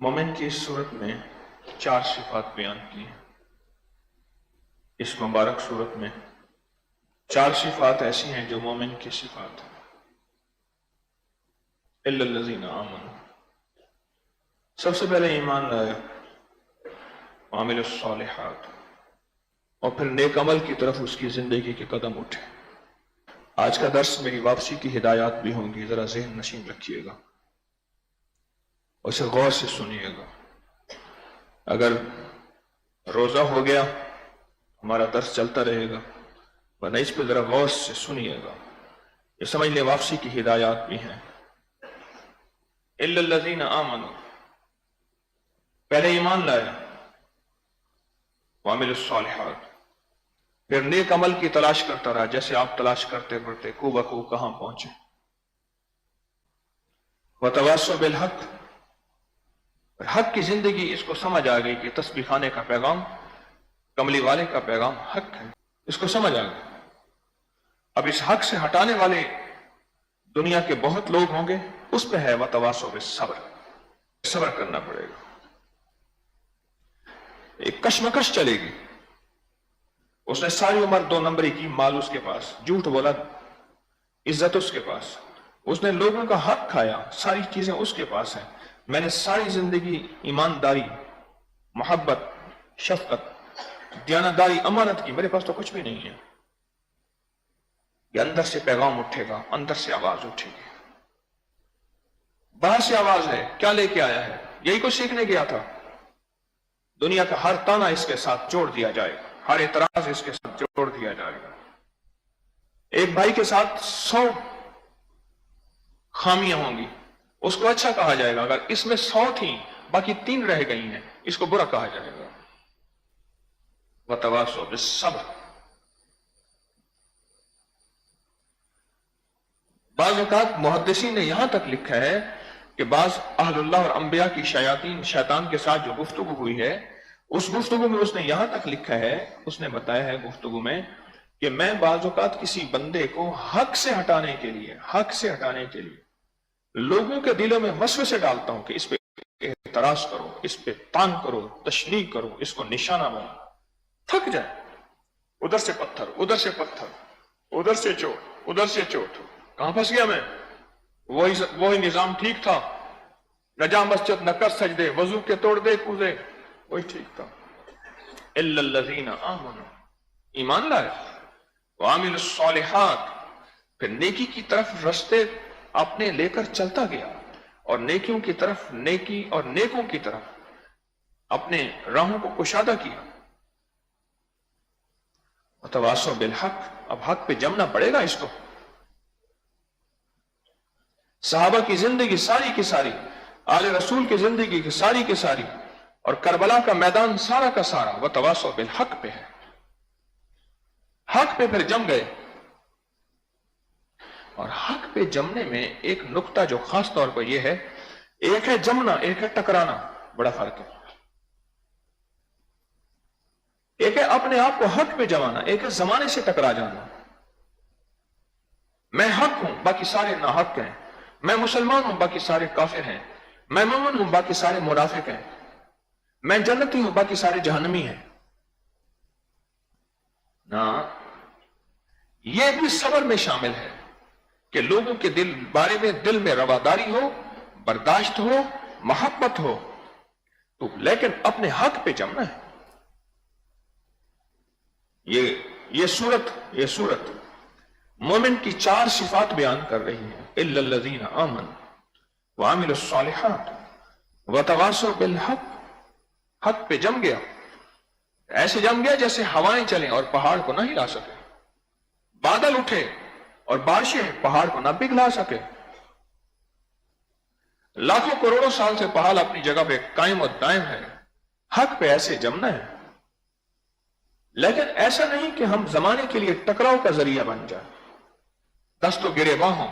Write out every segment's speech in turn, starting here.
مومن کی اس صورت میں 4 صفات بیان کی ہیں۔ اس مبارک صورت میں 4 صفات ایسی ہیں جو مومن کی صفات ہیں۔ الا الذین آمنوا، سب سے پہلے ایمان لائے، وعملوا الصالحات، اور پھر نیک عمل کی طرف اس کی زندگی کے قدم اٹھے۔ آج کا درس میری واپسی کی ہدایات بھی ہوں گی، ذرا ذہن نشین رکھیے گا، اسے غور سے سنیے گا۔ اگر روزہ ہو گیا ہمارا درس چلتا رہے گا، ورنہ اس پہ ذرا غور سے سنیے گا، یہ سمجھ لیں واپسی کی ہدایات بھی ہیں۔ الا الذین آمنوا، پہلے ایمان لایا، وعملوا الصالحات، پھر نیک عمل کی تلاش کرتا رہا، جیسے آپ تلاش کرتے کرتے کو بکو کہاں پہنچے۔ وتواصوا بالحق، حق کی زندگی اس کو سمجھ آ گئی کہ تسبیح خانے کا پیغام، کملی والے کا پیغام حق ہے، اس کو سمجھ آ گئی۔ اب اس حق سے ہٹانے والے دنیا کے بہت لوگ ہوں گے، اس پہ ہے وتواصوا بالصبر، صبر کرنا پڑے گا۔ ایک کشمکش چلے گی، اس نے ساری عمر 2 نمبری کی، مال اس کے پاس، جھوٹ بولا، عزت اس کے پاس، اس نے لوگوں کا حق کھایا، ساری چیزیں اس کے پاس ہیں۔ میں نے ساری زندگی ایمانداری، محبت، شفقت، دیانتداری، امانت کی، میرے پاس تو کچھ بھی نہیں ہے۔ یہ اندر سے پیغام اٹھے گا، اندر سے آواز اٹھے گی۔ باہر سے آواز ہے، کیا لے کے آیا ہے؟ یہی کچھ سیکھنے گیا تھا۔ دنیا کا ہر تانا اس کے ساتھ جوڑ دیا جائے گا، ہر اعتراض اس کے ساتھ جوڑ دیا جائے گا۔ ایک بھائی کے ساتھ 100 خامیاں ہوں گی، اس کو اچھا کہا جائے گا۔ اگر اس میں 100 تھیں، باقی 3 رہ گئی ہیں، اس کو برا کہا جائے گا۔ وتواصوا بالصبر، بعض اوقات محدثین نے یہاں تک لکھا ہے کہ بعض اہل اللہ اور انبیاء کی شیاطین، شیطان کے ساتھ جو گفتگو ہوئی ہے، اس گفتگو میں اس نے یہاں تک لکھا ہے، اس نے بتایا ہے گفتگو میں کہ میں بعض اوقات کسی بندے کو حق سے ہٹانے کے لیے لوگوں کے دلوں میں وسوسے ڈالتا ہوں کہ اس پہ اعتراض کرو، اس پہ تان کرو، تشنیع کرو، اس کو نشانہ بناؤ، تھک جائے، ادھر سے پتھر، ادھر سے پتھر، ادھر سے چوٹ، ادھر سے چوٹ، کہاں پھنس گیا میں؟ وہی نظام ٹھیک تھا، نہ جا مسجد نہ کر سجدے، وضو کے توڑ دے کودے، وہی ٹھیک تھا۔ الا الذین آمنوا، ایمان لائے، وعملوا الصالحات، پھر نیکی کی طرف رستے اپنے لے کر چلتا گیا، اور نیکیوں کی طرف، نیکی اور نیکوں کی طرف اپنے راہوں کو کشادہ کیا۔ وتواصوا بالحق، اب حق پہ جمنا پڑے گا اس کو۔ صحابہ کی زندگی ساری کی ساری، آل رسول کی زندگی کی ساری اور کربلا کا میدان سارا کا سارا وتواصوا بالحق پہ ہے۔ حق پہ پھر جم گئے، اور حق پہ جمنے میں ایک نقطہ جو خاص طور پر یہ ہے، ایک ہے جمنا، ایک ہے ٹکرانا، بڑا فرق ہے۔ ایک ہے اپنے آپ کو حق پہ جمانا، ایک ہے زمانے سے ٹکرا جانا۔ میں حق ہوں، باقی سارے ناحق ہیں، میں مسلمان ہوں، باقی سارے کافر ہیں، میں مومن ہوں، باقی سارے منافق ہیں، میں جنتی ہوں، باقی سارے جہنمی ہیں۔ نہ، یہ بھی صبر میں شامل ہے کہ لوگوں کے بارے میں دل میں رواداری ہو، برداشت ہو، محبت ہو، تو لیکن اپنے حق پہ جمنا ہے۔ یہ صورت مومن کی 4 صفات بیان کر رہی ہے۔ الا الذین آمنوا وعملوا الصالحات وتواصوا بالحق، حق پہ جم گیا، ایسے جم گیا جیسے ہوائیں چلیں اور پہاڑ کو نہ ہلا سکے، بادل اٹھے اور بارشیں پہاڑ کو نہ پگھلا سکے، لاکھوں کروڑوں سال سے پہاڑ اپنی جگہ پہ قائم اور دائم ہے۔ حق پہ ایسے جمنا ہے، لیکن ایسا نہیں کہ ہم زمانے کے لیے ٹکراؤ کا ذریعہ بن جائیں، دست و گریباں ہوں،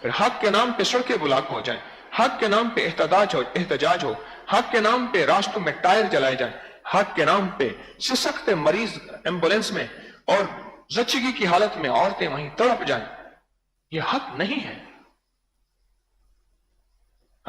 پھر حق کے نام پہ سڑکیں بلاک ہو جائیں، حق کے نام پہ احتجاج ہو، حق کے نام پہ راستوں میں ٹائر جلائے جائیں، حق کے نام پہ سسکتے مریض ایمبولینس میں اور زچگی کی حالت میں عورتیں وہیں تڑپ جائیں۔ یہ حق نہیں ہے۔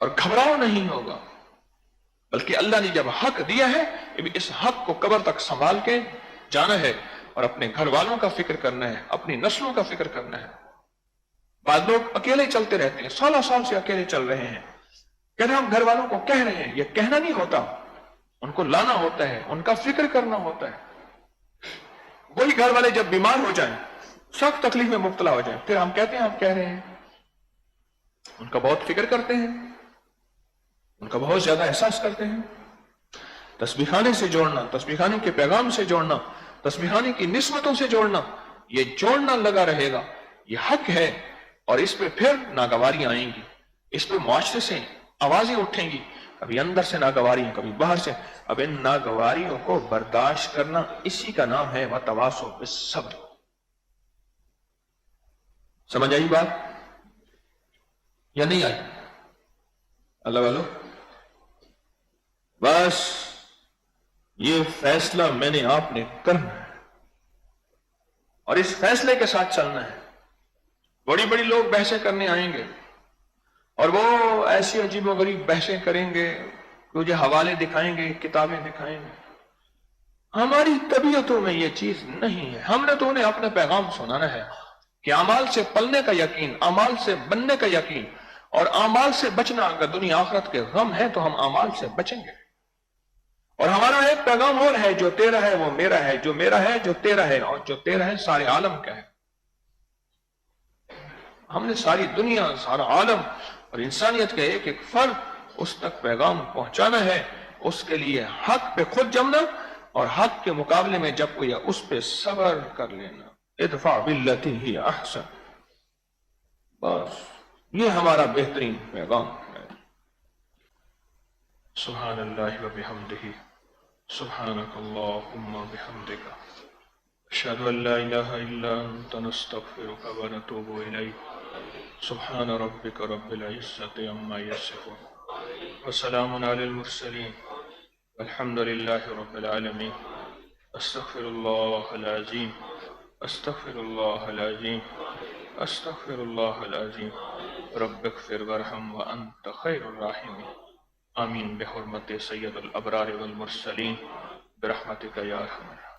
اور گھبراؤ نہیں ہوگا، بلکہ اللہ نے جب حق دیا ہے اس حق کو قبر تک سنبھال کے جانا ہے اور اپنے گھر والوں کا فکر کرنا ہے، اپنی نسلوں کا فکر کرنا ہے۔ بعض لوگ اکیلے چلتے رہتے ہیں، سالہ سال سے اکیلے چل رہے ہیں، کہتے ہیں ہم گھر والوں کو کہہ رہے ہیں، یہ کہنا نہیں ہوتا، ان کو لانا ہوتا ہے، ان کا فکر کرنا ہوتا ہے۔ وہی گھر والے جب بیمار ہو جائیں، سخت تکلیف میں مبتلا ہو جائیں، پھر ہم کہتے ہیں ہم کہہ رہے ہیں، ان کا بہت فکر کرتے ہیں، ان کا بہت زیادہ احساس کرتے ہیں۔ تسبیح خانے سے جوڑنا، تسبیح خانے کے پیغام سے جوڑنا، تسبیح خانے کی نسبتوں سے جوڑنا، یہ جوڑنا لگا رہے گا، یہ حق ہے، اور اس پہ پھر ناگواریاں آئیں گی، اس پہ معاشرے سے آوازیں اٹھیں گی، کبھی اندر سے ناگواریاں، کبھی باہر سے۔ اب ان ناگواریوں کو برداشت کرنا، اسی کا نام ہے وَتَوَاصَوْا بِالصَّبْرِ۔ سمجھ آئی بات یا نہیں آئی؟ اللہ والو، بس یہ فیصلہ میں نے آپ نے کرنا ہے اور اس فیصلے کے ساتھ چلنا ہے۔ بڑی بڑی لوگ بحثیں کرنے آئیں گے اور وہ ایسی عجیب و غریب بحثیں کریں گے، تجھے حوالے دکھائیں گے، کتابیں دکھائیں گے۔ ہماری طبیعتوں میں یہ چیز نہیں ہے، ہم نے تو انہیں اپنا پیغام سنانا ہے کہ اعمال سے پلنے کا یقین، اعمال سے بننے کا یقین، اور اعمال سے بچنا۔ اگر دنیا آخرت کے غم ہے تو ہم اعمال سے بچیں گے، اور ہمارا ایک پیغام اور ہے، جو تیرا ہے وہ میرا ہے، جو میرا ہے جو تیرا ہے، اور جو تیرا ہے سارے عالم کا ہے۔ ہم نے ساری دنیا، سارا عالم اور انسانیت کے ایک ایک فرد اس تک پیغام پہنچانا ہے۔ اس کے لیے حق پہ خود جمنا، اور حق کے مقابلے میں جب کوئی اس پہ صبر کر لینا۔ ادفع باللتی ہی احسن، بس یہ ہمارا بہترین پیغام ہے۔ سبحان اللہ وبحمدہ، سبحانک اللہم وبحمدک، اشہد ان لا الہ الا انت، نستغفرک ونتوب الیک۔ سبحان ربک رب العزت عما یصفون، وسلام علی المرسلین، والحمد للہ رب العالمین۔ استغفر اللہ العظیم، استغفر اللہ العظیم، استغفر اللہ العظیم۔ رب اغفر وارحم وانت خیر الراحمین۔ آمین بحرمت سید الابرار والمرسلین، برحمتک یا ارحم الراحمین۔